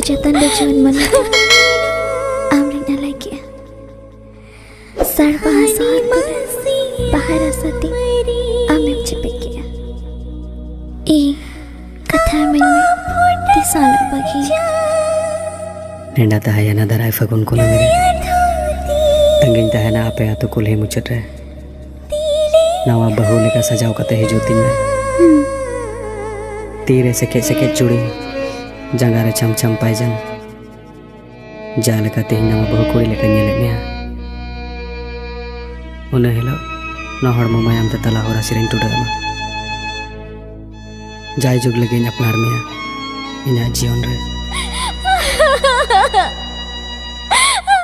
जतन बचवन मन आमरिना लागे सरबा साथ बाहर आसाती आमें चिपके ए कथा मन में तिसाल बगी नेंडा तहायना दराय फगुन को ना मेरे तंगिन तहायना आपे आतो कुल्हे मुचट रहे नवा बहू लेका सजाव कते है ज्योति में तीरे से चूड़ी जंगारे छम छम पायजन जाल का तेह नवा बहू कुड़ी लेका नेले में उन्हें हेलो न हड़मो मायाम ते तला होरा सिरेन टुडरमा जाय जुग लगे अपनार में इना जीवन रे